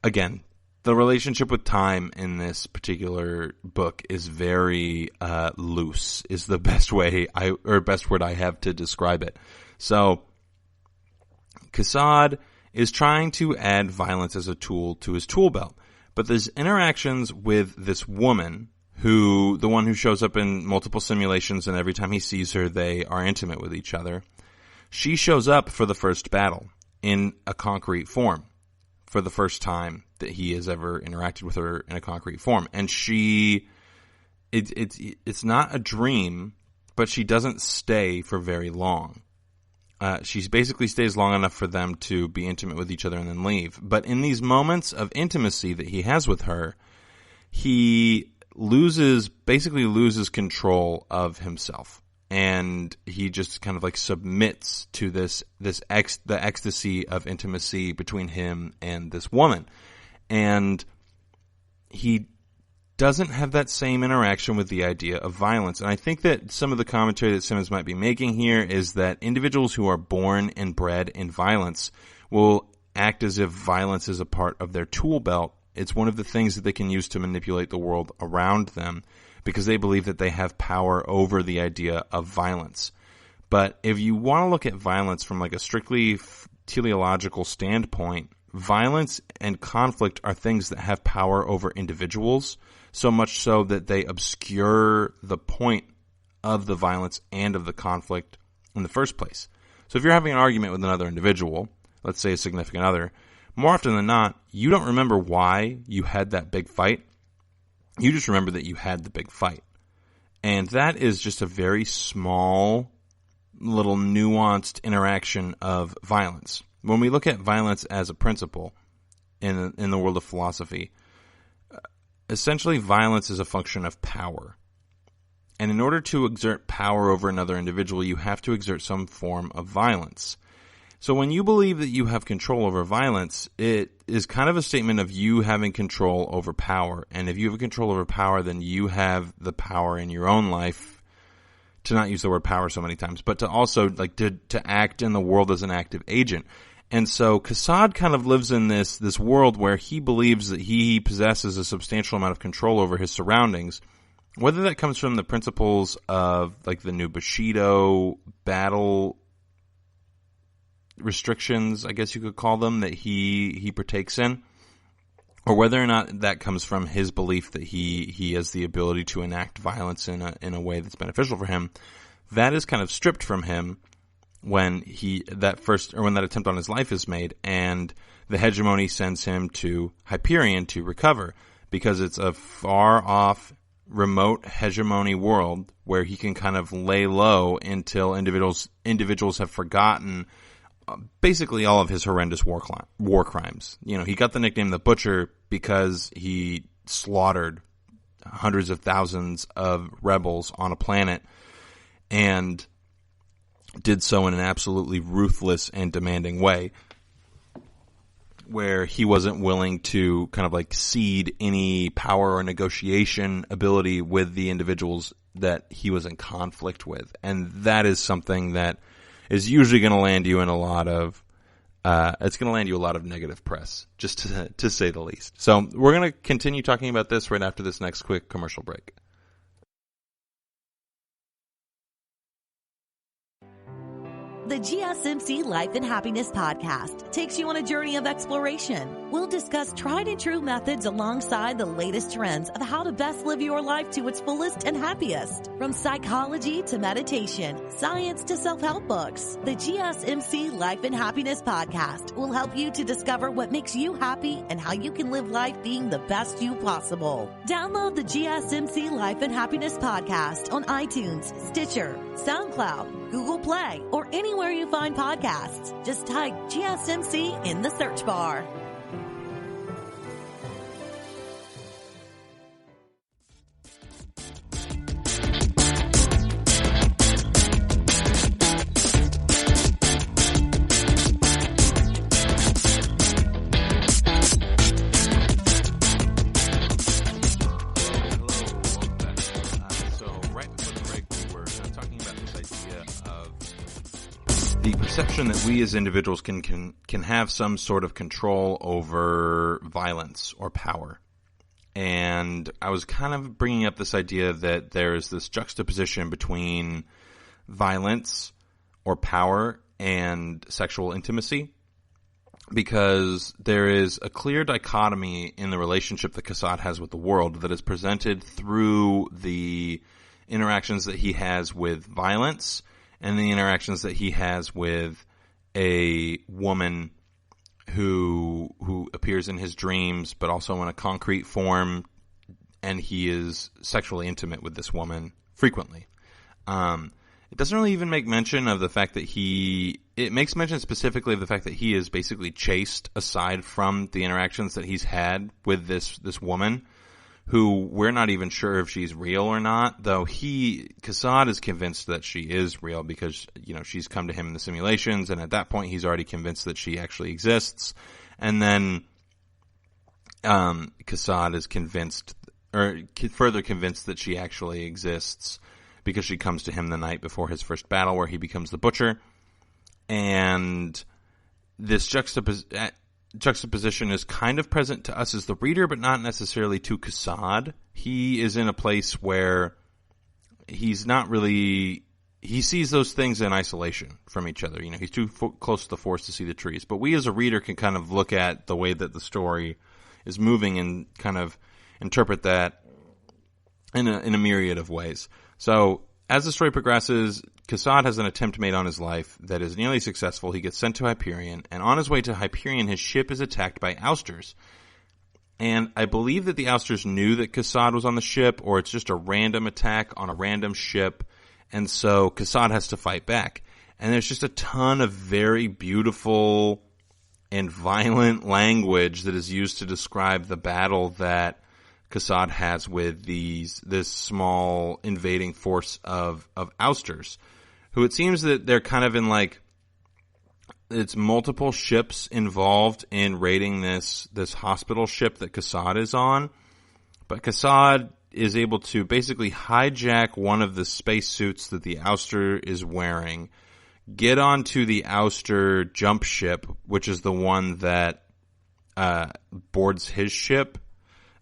again, the relationship with time in this particular book is very loose, is the best way best word I have to describe it. So, Kassad is trying to add violence as a tool to his tool belt, but there's interactions with this woman, the one who shows up in multiple simulations, and every time he sees her, they are intimate with each other. She shows up for the first battle in a concrete form, for the first time that he has ever interacted with her in a concrete form. And it's not a dream, but she doesn't stay for very long. She basically stays long enough for them to be intimate with each other and then leave. But in these moments of intimacy that he has with her, he basically loses control of himself. And he just kind of like submits to the ecstasy of intimacy between him and this woman. And he doesn't have that same interaction with the idea of violence. And I think that some of the commentary that Simmons might be making here is that individuals who are born and bred in violence will act as if violence is a part of their tool belt. It's one of the things that they can use to manipulate the world around them, because they believe that they have power over the idea of violence. But if you want to look at violence from like a strictly teleological standpoint, violence and conflict are things that have power over individuals, so much so that they obscure the point of the violence and of the conflict in the first place. So if you're having an argument with another individual, let's say a significant other, more often than not, you don't remember why you had that big fight. You just remember that you had the big fight. And that is just a very small, little nuanced interaction of violence. When we look at violence as a principle in the world of philosophy, essentially violence is a function of power. And in order to exert power over another individual, you have to exert some form of violence. So when you believe that you have control over violence, it is kind of a statement of you having control over power. And if you have control over power, then you have the power in your own life, to not use the word power so many times, but to also like to act in the world as an active agent. And so Kassad kind of lives in this world where he believes that he possesses a substantial amount of control over his surroundings, whether that comes from the principles of like the new Bushido battle restrictions, I guess you could call them, that he partakes in, or whether or not that comes from his belief that he has the ability to enact violence in a way that's beneficial for him. That is kind of stripped from him when that attempt on his life is made, and the hegemony sends him to Hyperion to recover, because it's a far off remote hegemony world where he can kind of lay low until individuals have forgotten basically all of his horrendous war crimes. You know, he got the nickname the Butcher because he slaughtered hundreds of thousands of rebels on a planet and did so in an absolutely ruthless and demanding way, where he wasn't willing to kind of like cede any power or negotiation ability with the individuals that he was in conflict with. And that is something that is usually going to land you in a lot of it's going to land you a lot of negative press, just to say the least. So we're going to continue talking about this right after this next quick commercial break. The GSMC Life and Happiness podcast takes you on a journey of exploration. We'll discuss tried and true methods alongside the latest trends of how to best live your life to its fullest and happiest. From psychology to meditation, science to self-help books, the GSMC Life and Happiness podcast will help you to discover what makes you happy and how you can live life being the best you possible. Download the GSMC Life and Happiness podcast on iTunes, Stitcher, SoundCloud, Google Play, or anywhere you find podcasts. Just type GSMC in the search bar. Perception that we as individuals can have some sort of control over violence or power. And I was kind of bringing up this idea that there's this juxtaposition between violence or power and sexual intimacy, because there is a clear dichotomy in the relationship that Kassad has with the world that is presented through the interactions that he has with violence and the interactions that he has with a woman who appears in his dreams, but also in a concrete form, and he is sexually intimate with this woman frequently. It doesn't really even make mention of the fact that it makes mention specifically of the fact that he is basically chaste aside from the interactions that he's had with this woman, who we're not even sure if she's real or not, though Kassad is convinced that she is real because, you know, she's come to him in the simulations, and at that point he's already convinced that she actually exists. And then Kassad is further convinced that she actually exists because she comes to him the night before his first battle where he becomes the Butcher. And this juxtaposition is kind of present to us as the reader, but not necessarily to Kassad. He is in a place where he sees those things in isolation from each other. You know, he's too close to the forest to see the trees. But we as a reader can kind of look at the way that the story is moving and kind of interpret that in a myriad of ways. So as the story progresses, Kassad has an attempt made on his life that is nearly successful. He gets sent to Hyperion, and on his way to Hyperion, his ship is attacked by ousters. And I believe that the ousters knew that Kassad was on the ship, or it's just a random attack on a random ship, and so Kassad has to fight back. And there's just a ton of very beautiful and violent language that is used to describe the battle that Kassad has with this small invading force of ousters, who it seems that they're kind of in it's multiple ships involved in raiding this hospital ship that Kassad is on. But Kassad is able to basically hijack one of the spacesuits that the ouster is wearing, get onto the ouster jump ship, which is the one that boards his ship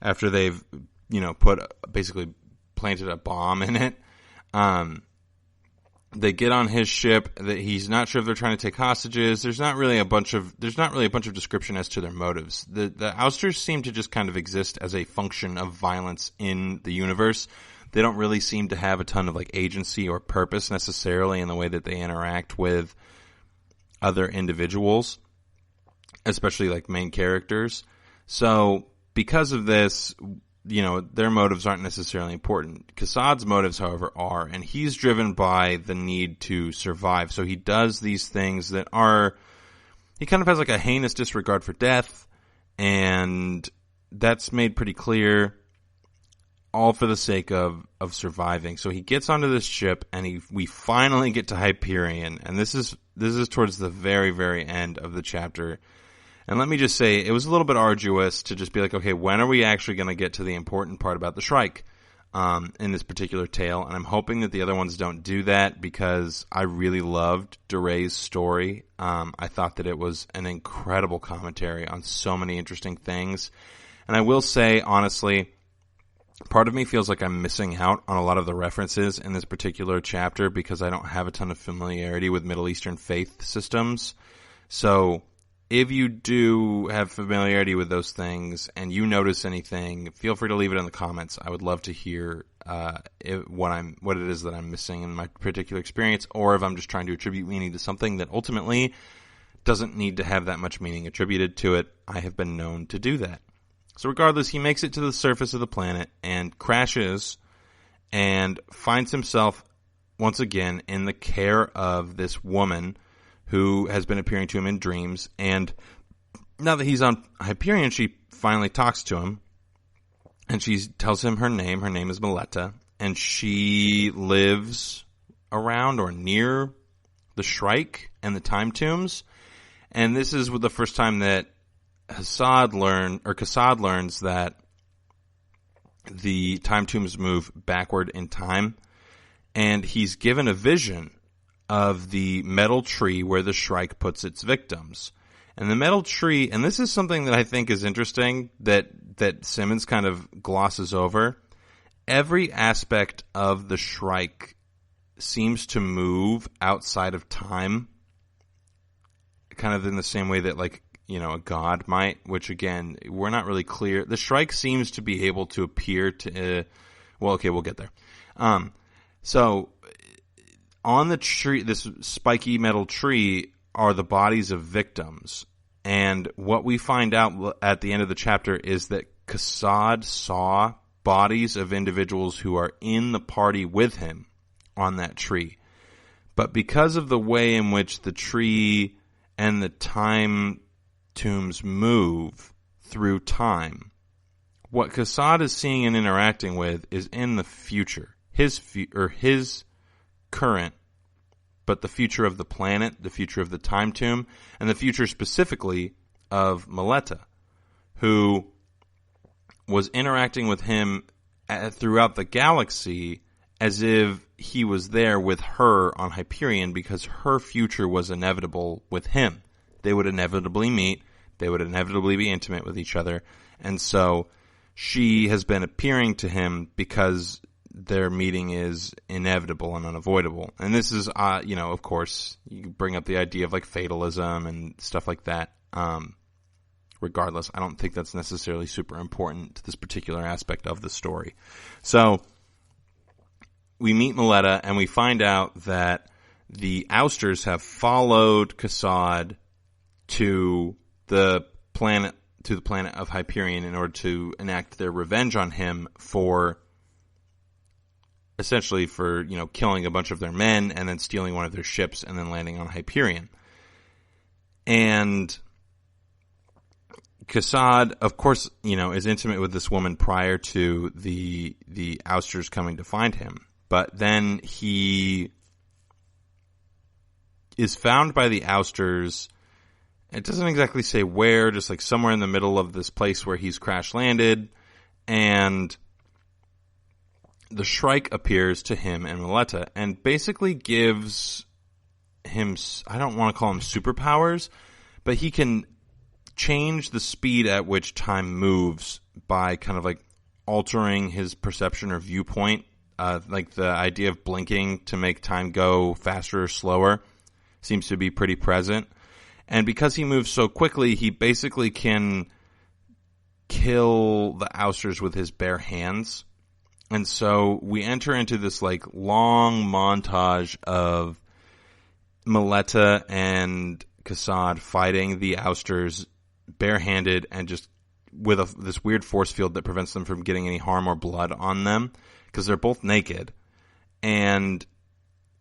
after they've, basically planted a bomb in it. They get on his ship. That he's not sure if they're trying to take hostages. There's not really a bunch of description as to their motives. The ousters seem to just kind of exist as a function of violence in the universe. They don't really seem to have a ton of agency or purpose necessarily in the way that they interact with other individuals, especially main characters. So because of this, their motives aren't necessarily important. Kassad's motives, however, are, and he's driven by the need to survive. So he does these things that are, he kind of has like a heinous disregard for death, and that's made pretty clear, all for the sake of surviving. So he gets onto this ship, and we finally get to Hyperion, and this is towards the very, very end of the chapter. And let me just say, it was a little bit arduous to just be like, okay, when are we actually going to get to the important part about the Shrike in this particular tale? And I'm hoping that the other ones don't do that, because I really loved Duray's story. I thought that it was an incredible commentary on so many interesting things. And I will say, honestly, part of me feels like I'm missing out on a lot of the references in this particular chapter because I don't have a ton of familiarity with Middle Eastern faith systems. So if you do have familiarity with those things and you notice anything, feel free to leave it in the comments. I would love to hear what it is that I'm missing in my particular experience, or if I'm just trying to attribute meaning to something that ultimately doesn't need to have that much meaning attributed to it. I have been known to do that. So regardless, he makes it to the surface of the planet and crashes and finds himself once again in the care of this woman who has been appearing to him in dreams. And now that he's on Hyperion, she finally talks to him, and she tells him her name. Her name is Meleta, and she lives around or near the Shrike and the Time Tombs. And this is the first time that Kassad learns that the Time Tombs move backward in time, and he's given a vision of the metal tree where the Shrike puts its victims. And the metal tree, and this is something that I think is interesting that Simmons kind of glosses over. Every aspect of the Shrike seems to move outside of time, kind of in the same way that, like, a god might, which again, we're not really clear. The Shrike seems to be able to appear to, we'll get there. So on the tree, this spiky metal tree, are the bodies of victims. And what we find out at the end of the chapter is that Kassad saw bodies of individuals who are in the party with him on that tree. But because of the way in which the tree and the time tombs move through time, what Kassad is seeing and interacting with is in the future. His current, but the future of the planet, the future of the time tomb, and the future specifically of Meleta, who was interacting with him throughout the galaxy as if he was there with her on Hyperion, because her future was inevitable with him. They would inevitably meet. They would inevitably be intimate with each other. And so she has been appearing to him because their meeting is inevitable and unavoidable. And this is, of course, you bring up the idea of like fatalism and stuff like that. Regardless, I don't think that's necessarily super important to this particular aspect of the story. So we meet Meleta, and we find out that the ousters have followed Kassad to the planet of Hyperion in order to enact their revenge on him for killing a bunch of their men and then stealing one of their ships and then landing on Hyperion. And Kassad, of course, is intimate with this woman prior to the ousters coming to find him. But then he is found by the ousters. It doesn't exactly say where, just like somewhere in the middle of this place where he's crash landed. And the Shrike appears to him and Meleta and basically gives him, I don't want to call him superpowers, but he can change the speed at which time moves by kind of like altering his perception or viewpoint. Like the idea of blinking to make time go faster or slower seems to be pretty present. And because he moves so quickly, he basically can kill the ousters with his bare hands. And so we enter into this like long montage of Meleta and Kassad fighting the ousters barehanded and just with this weird force field that prevents them from getting any harm or blood on them because they're both naked. And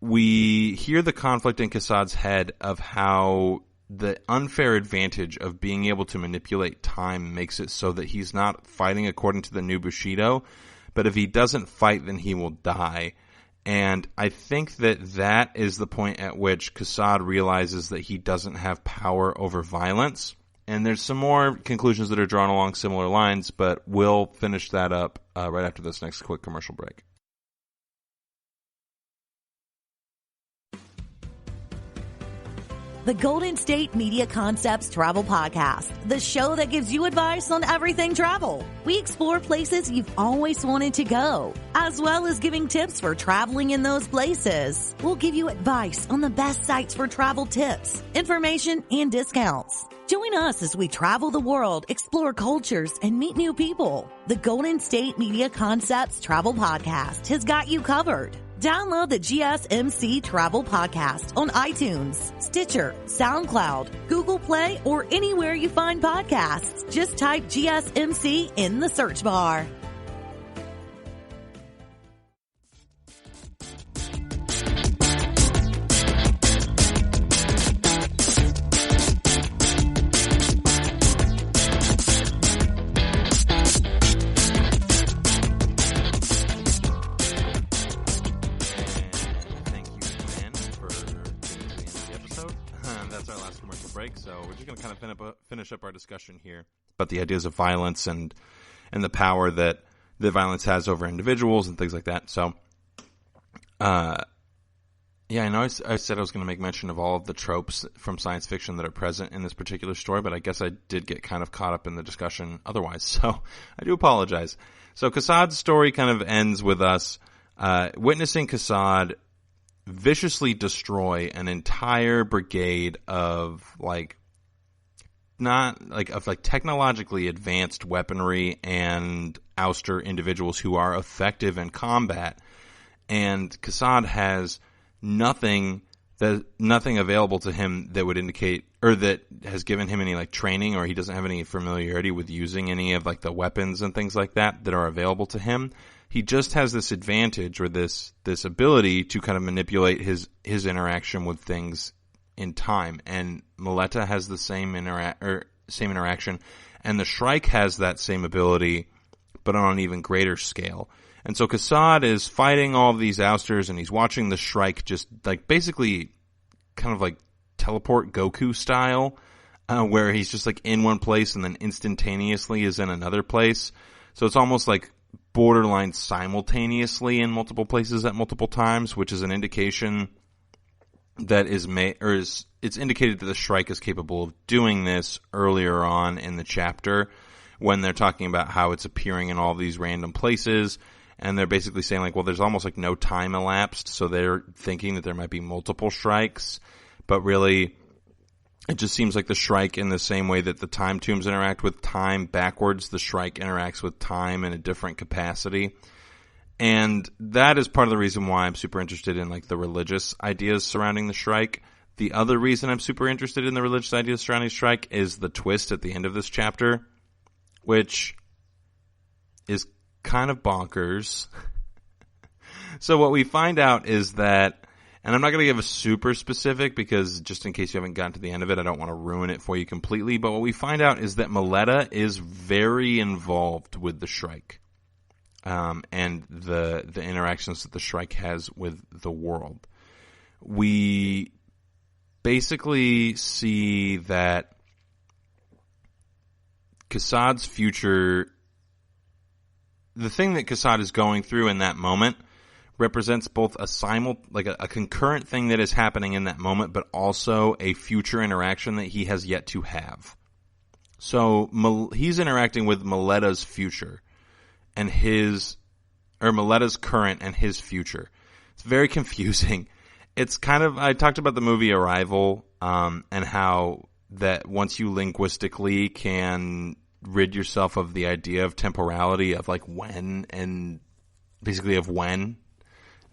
we hear the conflict in Kassad's head of how the unfair advantage of being able to manipulate time makes it so that he's not fighting according to the new Bushido, but if he doesn't fight, then he will die. And I think that is the point at which Kassad realizes that he doesn't have power over violence. And there's some more conclusions that are drawn along similar lines, but we'll finish that up right after this next quick commercial break. The Golden State Media Concepts Travel Podcast, the show that gives you advice on everything travel. We explore places you've always wanted to go, as well as giving tips for traveling in those places. We'll give you advice on the best sites for travel tips, information, and discounts. Join us as we travel the world, explore cultures, and meet new people. The Golden State Media Concepts Travel Podcast has got you covered. Download the GSMC Travel Podcast on iTunes, Stitcher, SoundCloud, Google Play, or anywhere you find podcasts. Just type GSMC in the search bar. So we're just going to kind of finish up our discussion here about the ideas of violence and the power that violence has over individuals and things like that. So, yeah, I know I said I was going to make mention of all of the tropes from science fiction that are present in this particular story, but I guess I did get kind of caught up in the discussion otherwise. So I do apologize. So Kassad's story kind of ends with us witnessing Kassad viciously destroy an entire brigade of technologically advanced weaponry and ouster individuals who are effective in combat. And Kassad has nothing available to him that would indicate, or that has given him any training, or he doesn't have any familiarity with using any of the weapons and things like that are available to him. He just has this advantage, or this ability to kind of manipulate his interaction with things in time. And Meleta has the same interaction, and the Shrike has that same ability, but on an even greater scale. And so Kassad is fighting all of these ousters, and he's watching the Shrike just basically kind of teleport Goku style, where he's just in one place and then instantaneously is in another place. So it's almost borderline simultaneously in multiple places at multiple times, which is an indication that it's indicated that the Shrike is capable of doing this earlier on in the chapter when they're talking about how it's appearing in all these random places, and they're basically saying well, there's almost no time elapsed, so they're thinking that there might be multiple Shrikes, but really it just seems like the Shrike, in the same way that the time tombs interact with time backwards, the Shrike interacts with time in a different capacity. And that is part of the reason why I'm super interested in the religious ideas surrounding the Shrike. The other reason I'm super interested in the religious ideas surrounding Shrike is the twist at the end of this chapter, which is kind of bonkers. So what we find out is that, and I'm not going to give a super specific because just in case you haven't gotten to the end of it, I don't want to ruin it for you completely. But what we find out is that Meleta is very involved with the Shrike, and the interactions that the Shrike has with the world. We basically see that Kassad's future, the thing that Kassad is going through in that moment, represents both a concurrent thing that is happening in that moment, but also a future interaction that he has yet to have. So he's interacting with Meleta's future and Meleta's current and his future. It's very confusing. It's kind of, I talked about the movie Arrival, and how that once you linguistically can rid yourself of the idea of temporality, of when, and basically of when,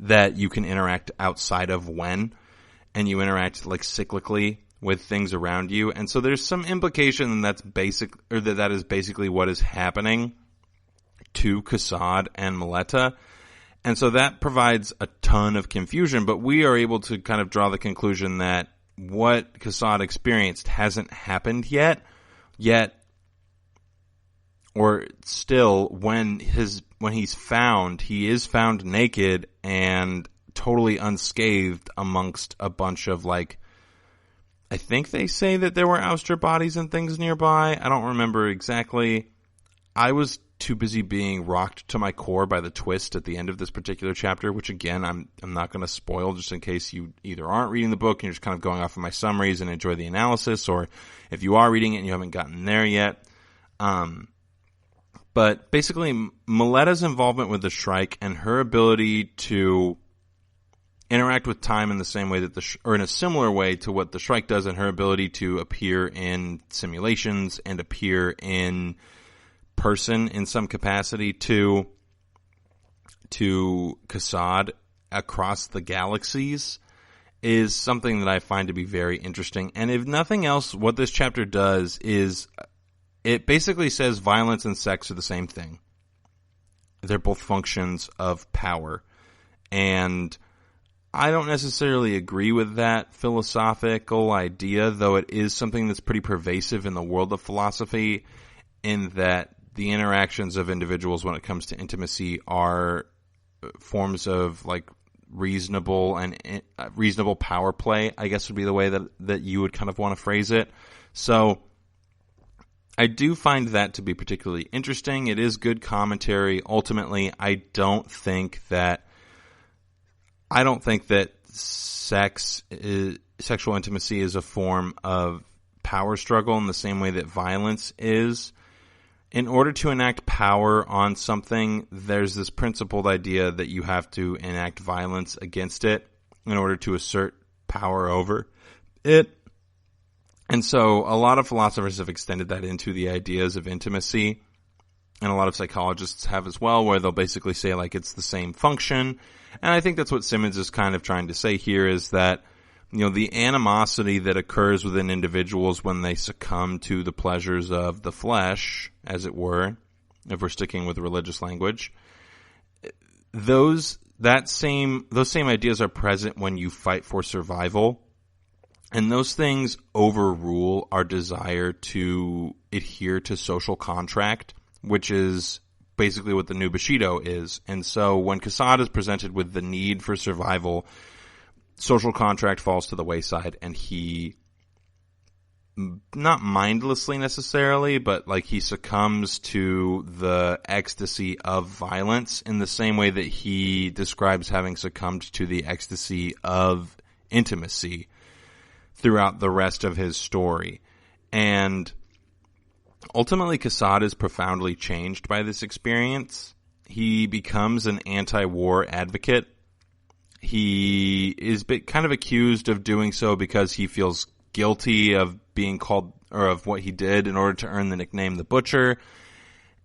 that you can interact outside of when, and you interact cyclically with things around you. And so there's some implication that that is basically what is happening to Kassad and Meleta. And so that provides a ton of confusion, but we are able to kind of draw the conclusion that what Kassad experienced hasn't happened yet, or still when he's found, he is found naked and totally unscathed amongst a bunch of, like, I think they say that there were ouster bodies and things nearby. I don't remember exactly. I was too busy being rocked to my core by the twist at the end of this particular chapter, which again, I'm not going to spoil just in case you either aren't reading the book and you're just kind of going off of my summaries and enjoy the analysis, or if you are reading it and you haven't gotten there yet. But basically, Meleta's involvement with the Shrike and her ability to interact with time in the same way that or in a similar way to what the Shrike does, and her ability to appear in simulations and appear in person in some capacity to Kassad across the galaxies is something that I find to be very interesting. And if nothing else, what this chapter does is it basically says violence and sex are the same thing. They're both functions of power. And I don't necessarily agree with that philosophical idea, though it is something that's pretty pervasive in the world of philosophy, in that the interactions of individuals when it comes to intimacy are forms of, like, reasonable power play, I guess would be the way that you would kind of want to phrase it. So I do find that to be particularly interesting. It is good commentary. Ultimately, I don't think that sexual intimacy is a form of power struggle in the same way that violence is. In order to enact power on something, there's this principled idea that you have to enact violence against it in order to assert power over it. And so a lot of philosophers have extended that into the ideas of intimacy, and a lot of psychologists have as well, where they'll basically say, like, it's the same function. And I think that's what Simmons is kind of trying to say here, is that, you know, the animosity that occurs within individuals when they succumb to the pleasures of the flesh, as it were, if we're sticking with religious language, those same ideas are present when you fight for survival. And those things overrule our desire to adhere to social contract, which is basically what the new Bushido is. And so when Kassad is presented with the need for survival, social contract falls to the wayside, and he, not mindlessly necessarily, but like he succumbs to the ecstasy of violence in the same way that he describes having succumbed to the ecstasy of intimacy throughout the rest of his story. And ultimately, Kassad is profoundly changed by this experience. He becomes an anti-war advocate. He is kind of accused of doing so because he feels guilty of being called, or of what he did in order to earn the nickname the Butcher.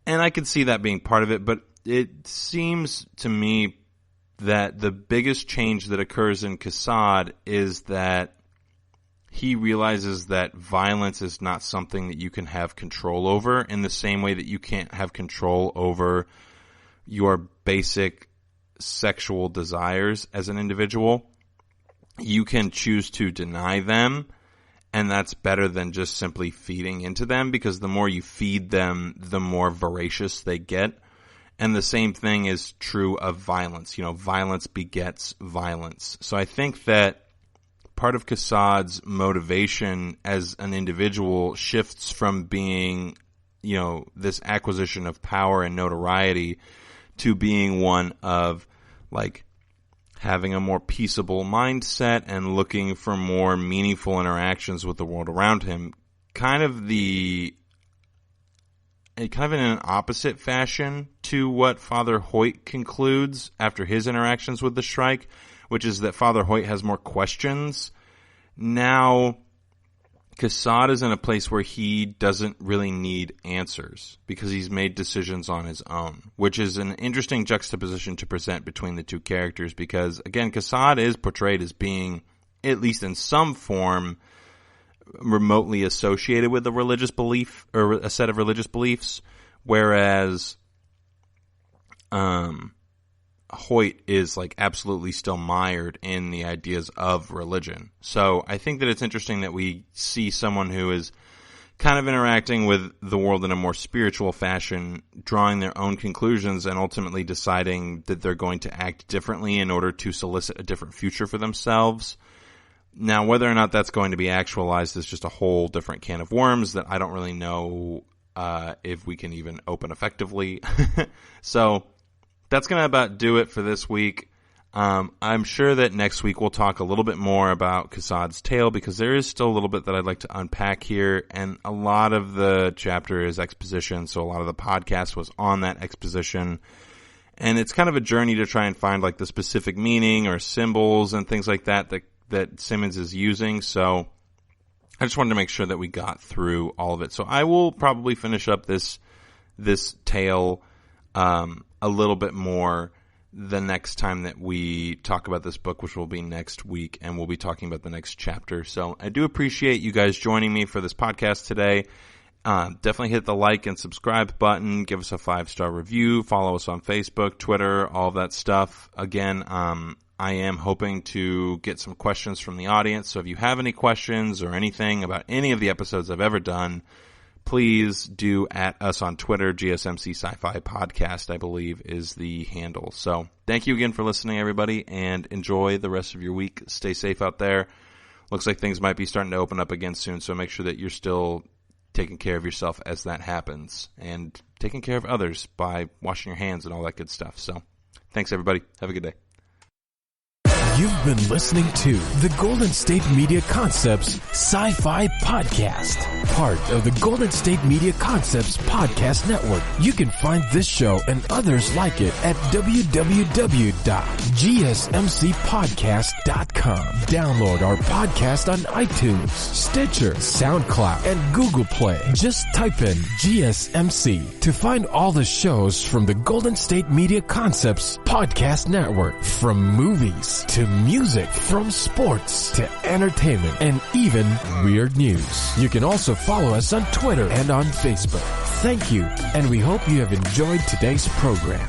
And I could see that being part of it, but it seems to me that the biggest change that occurs in Kassad is that he realizes that violence is not something that you can have control over, in the same way that you can't have control over your basic sexual desires as an individual. You can choose to deny them, and that's better than just simply feeding into them, because the more you feed them, the more voracious they get. And the same thing is true of violence. You know, violence begets violence. So I think that part of Kassad's motivation as an individual shifts from being, you know, this acquisition of power and notoriety to being one of, like, having a more peaceable mindset and looking for more meaningful interactions with the world around him. Kind of in an opposite fashion to what Father Hoyt concludes after his interactions with the Shrike, which is that Father Hoyt has more questions. Now, Kassad is in a place where he doesn't really need answers because he's made decisions on his own, which is an interesting juxtaposition to present between the two characters, because, again, Kassad is portrayed as being, at least in some form, remotely associated with a religious belief or a set of religious beliefs, whereas Hoyt is like absolutely still mired in the ideas of religion. So I think that it's interesting that we see someone who is kind of interacting with the world in a more spiritual fashion, drawing their own conclusions and ultimately deciding that they're going to act differently in order to solicit a different future for themselves. Now, whether or not that's going to be actualized is just a whole different can of worms that I don't really know if we can even open effectively. So that's going to about do it for this week. I'm sure that next week we'll talk a little bit more about Kassad's tale, because there is still a little bit that I'd like to unpack here, and a lot of the chapter is exposition, so a lot of the podcast was on that exposition. And it's kind of a journey to try and find like the specific meaning or symbols and things like that Simmons is using. So I just wanted to make sure that we got through all of it. So I will probably finish up this tale a little bit more the next time that we talk about this book, which will be next week, and we'll be talking about the next chapter. So I do appreciate you guys joining me for this podcast today. Definitely hit the like and subscribe button. Give us a 5-star review. Follow us on Facebook, Twitter, all of that stuff. Again, I am hoping to get some questions from the audience. So if you have any questions or anything about any of the episodes I've ever done, please do at us on Twitter. GSMC Sci-Fi Podcast, I believe, is the handle. So thank you again for listening, everybody, and enjoy the rest of your week. Stay safe out there. Looks like things might be starting to open up again soon, so make sure that you're still taking care of yourself as that happens, and taking care of others by washing your hands and all that good stuff. So thanks, everybody. Have a good day. You've been listening to the Golden State Media Concepts Sci-Fi Podcast, part of the Golden State Media Concepts Podcast Network. You can find this show and others like it at www.gsmcpodcast.com. Download our podcast on iTunes, Stitcher, SoundCloud, and Google Play. Just type in GSMC to find all the shows from the Golden State Media Concepts Podcast Network, from movies to music, from sports to entertainment, and even weird news. You can also follow us on Twitter and on Facebook. Thank you, and we hope you have enjoyed today's program.